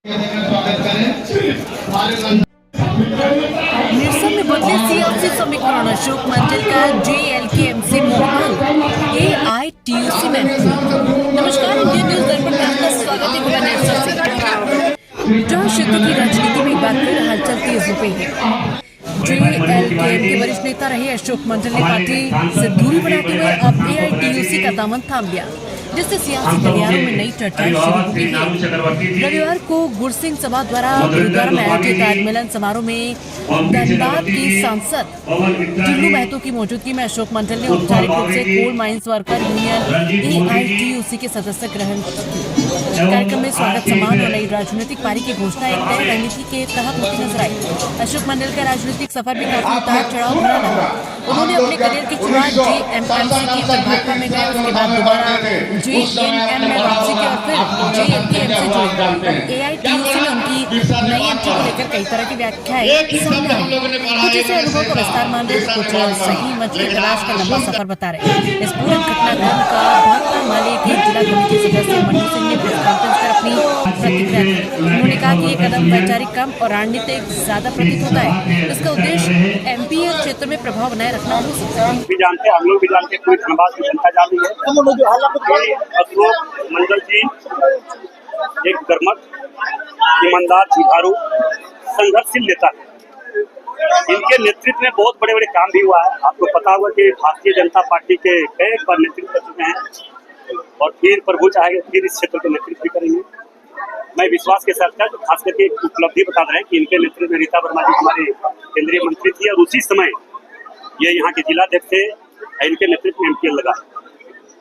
निरसन में बदले सियासी समीकरण। अशोक मंडल का JLK-MC मोहन AITUC में। नमस्कार, इंडियन न्यूज दर्पण में आपका स्वागत है। भुवनेश्वर से जहां क्षेत्र की राजनीति में एक बार फिर हलचल तेज हो गई है। JLK के वरिष्ठ नेता रहे अशोक मंडल ने पार्टी से दूरी बनाते हुए अब AITUC का दामन थाम लिया, जिससे सियासी गलियारों में नई चर्चाएं शुरू हो गई है। रविवार को गुरसिंह सभा द्वारा गुरुद्वारा में आयोजित आज मिलन समारोह में धनबाद की सांसद टिल्लू महतो की मौजूदगी में अशोक मंडल ने औपचारिक रूप से coal mines worker union AITUC के सदस्य ग्रहण की। कार्यक्रम में स्वागत सम्मान और नई राजनीतिक पारी की घोषणा एक तय रणनीति के तहत होती नजर आई। अशोक मंडल का राजनीतिक सफर भी काफी उतार चढ़ाव भरा रहा। उन्होंने अपने करियर की शुरुआत JMMC की भाजपा में गए, उसके बाद दोबारा JNM में वापसी की और फिर JLK-MC जुड़े। AITUC में उनकी नई एंट्री को लेकर कई तरह की व्याख्याएं सामने आई। कुछ इसे अनुभव का विस्तार मान रहे, कुछ सही मंच की तलाश का लंबा सफर बता रहे। इस पूरे घटनाक्रम का भाकपा माले के जिला कमेटी सदस्य मनु सिंह ने प्रेस कॉन्फ्रेंस कर अपनी प्रतिक्रिया दी। उन्होंने कहा कि ये कदम वैचारिक कम और रणनीतिक ज्यादा प्रतीत होता है। इसका उद्देश्य MPL क्षेत्र में प्रभाव बनाए रखना हो सकता है। हम लोग भी जानते पूरी धनबाद की जनता जानी है। अशोक मंडल जी एक कर्मठ, ईमानदार, जुझारू, संघर्षशील नेता है। इनके नेतृत्व में बहुत बड़े बड़े काम भी हुआ है। आपको पता होगा कि भारतीय जनता पार्टी के कई बार नेतृत्व कर चुके हैं और फिर प्रभु चाहेंगे फिर इस क्षेत्र के नेतृत्व भी करेंगे। मैं विश्वास के साथ का खास करके उपलब्धि बता रहे हैं कि इनके नेतृत्व में रीता वर्मा जी हमारे केंद्रीय मंत्री थी और उसी समय ये यहाँ के जिलाध्यक्ष थे। इनके नेतृत्व में MPL लगा।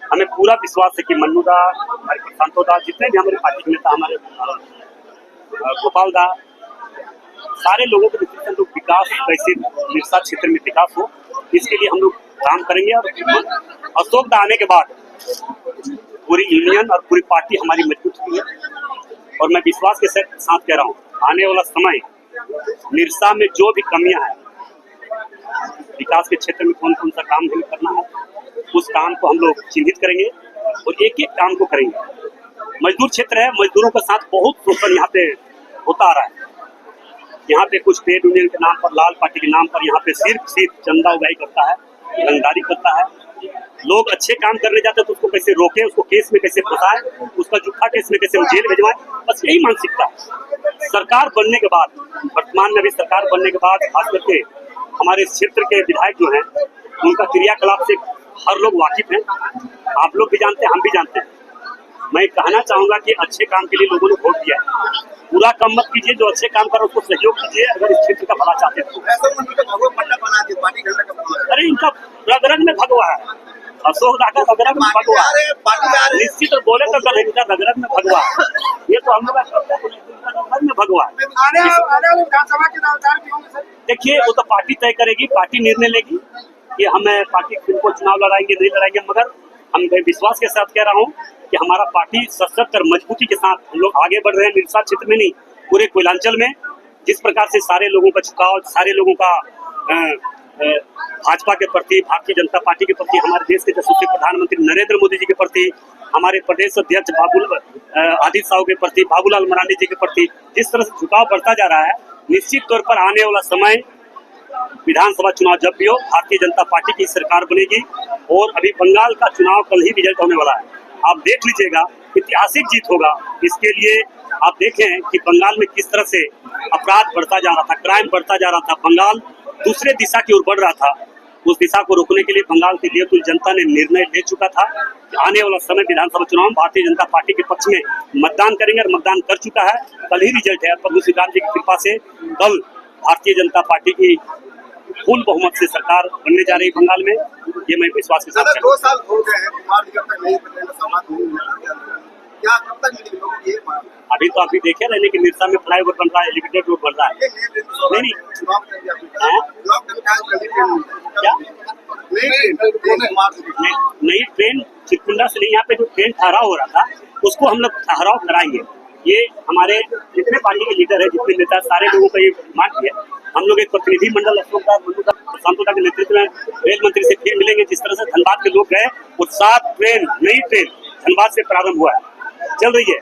हमें पूरा विश्वास है कि मन्नू दा, हमारे प्रशांतो दा, जितने भी हमारे पार्टी के नेता, हमारे गोपाल दा, सारे लोगों के नेतृत्व में विकास कैसे निरसा क्षेत्र में विकास हो, इसके लिए हम लोग काम करेंगे। और अशोक दा आने के बाद पूरी यूनियन और पूरी पार्टी हमारी मजबूत हुई है। और मैं विश्वास के साथ कह रहा हूँ, आने वाला समय निरसा में जो भी कमियां हैं, विकास के क्षेत्र में कौन कौन सा काम हमें करना है, उस काम को हम लोग चिन्हित करेंगे और एक एक काम को करेंगे। मजदूर क्षेत्र है, मजदूरों के साथ बहुत शोषण यहाँ पे होता आ रहा है। यहाँ पे कुछ ट्रेड यूनियन के नाम पर, लाल पार्टी के नाम पर यहाँ पे सिर्फ चंदा उगाही करता है, रंगदारी करता है। लोग अच्छे काम करने जाते हैं तो उसको कैसे रोके, उसको केस में कैसे फंसाए, उसका झूठा केस में कैसे जेल भेजवाए, बस यही मानसिकता है। सरकार बनने के बाद, वर्तमान में भी सरकार बनने के बाद खास करके हमारे क्षेत्र के विधायक जो हैं, उनका क्रियाकलाप से हर लोग वाकिफ हैं। आप लोग भी जानते हैं, हम भी जानते हैं। मैं कहना चाहूंगा कि अच्छे काम के लिए लोगों ने वोट दिया है। पूरा कम मत कीजिए, जो अच्छे काम करो उसको सहयोग कीजिए। अगर इस क्षेत्र का भला चाहते हैं तो अरे इनका रग रग में भगवा है। अशोक दा का रग रग में भगवा, निश्चित बोले तो इनका रग रग में भगवा। ये तो हम लोग में भगवा। देखिए, वो तो पार्टी तय करेगी, पार्टी निर्णय लेगी कि हमें पार्टी को चुनाव लड़ाएंगे नहीं लड़ाएंगे। मगर हम विश्वास के साथ कह रहा हूँ कि हमारा पार्टी सशक्त और मजबूती के साथ हम लोग आगे बढ़ रहे हैं। निरसा क्षेत्र में नहीं, पूरे कोयलांचल में जिस प्रकार से सारे लोगों का झुकाव, सारे लोगों का भाजपा के प्रति, भारतीय जनता पार्टी के प्रति, हमारे देश के यशस्वी प्रधानमंत्री नरेंद्र मोदी जी के प्रति, हमारे प्रदेश अध्यक्ष आदित्य साहू के प्रति, बाबूलाल मरांडी जी के प्रति जिस तरह से झुकाव बढ़ता जा रहा है, निश्चित तौर पर आने वाला समय विधानसभा चुनाव जब भी हो, भारतीय जनता पार्टी की सरकार बनेगी। और अभी बंगाल का चुनाव कल ही रिजल्ट होने वाला है, आप देख लीजिएगा, ऐतिहासिक जीत होगा। इसके लिए आप देखें कि बंगाल में किस तरह से अपराध बढ़ता जा रहा था, क्राइम बढ़ता जा रहा था, बंगाल दूसरे दिशा की ओर बढ़ रहा था। उस दिशा को रोकने के लिए बंगाल की लिए जनता ने निर्णय ले चुका था कि आने वाला समय विधानसभा चुनाव में भारतीय जनता पार्टी के पक्ष में मतदान करेंगे और मतदान कर चुका है। कल ही रिजल्ट है। प्रभु श्री राम जी की कृपा से कल भारतीय जनता पार्टी की फुल बहुमत से सरकार बनने जा रही है बंगाल में। ये मैं विश्वास के साथ 2 साल हो गए हैं, अभी तो अभी देखे रहे कि निरसा में फ्लाईओवर बन रहा है, एलिवेटेड रोड बन रहा है। नहीं नई ट्रेन चिरकुंडा से नहीं, यहाँ पे जो ट्रेन ठहराव हो रहा था उसको हम लोग ठहराव कराएंगे। ये हमारे जितने पार्टी के लीडर है, जितने नेता, सारे लोगों का ये मांग किया। हम लोग एक प्रतिनिधि मंडल अशोक दा, मनु दा, प्रशांतो दा के नेतृत्व में रेल मंत्री से फिर मिलेंगे। जिस तरह से धनबाद के लोग गए, वो 7 ट्रेन, नई ट्रेन धनबाद से प्रारंभ हुआ है। चल रही है।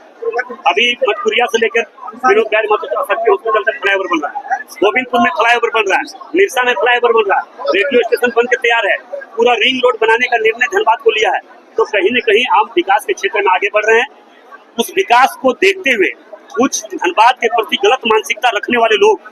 अभी मटकुरिया से लेकर विनोद बिहारी हॉस्पिटल तक फ्लाईओवर बन रहा है, गोविंदपुर में फ्लाईओवर बन रहा है, निरसा में फ्लाईओवर बन रहा है, रेडियो स्टेशन बन के तैयार है, पूरा रिंग रोड बनाने का निर्णय धनबाद को लिया है। तो कहीं न कहीं आप विकास के क्षेत्र में आगे बढ़ रहे हैं। उस विकास को देखते हुए कुछ धनबाद के प्रति गलत मानसिकता रखने वाले लोग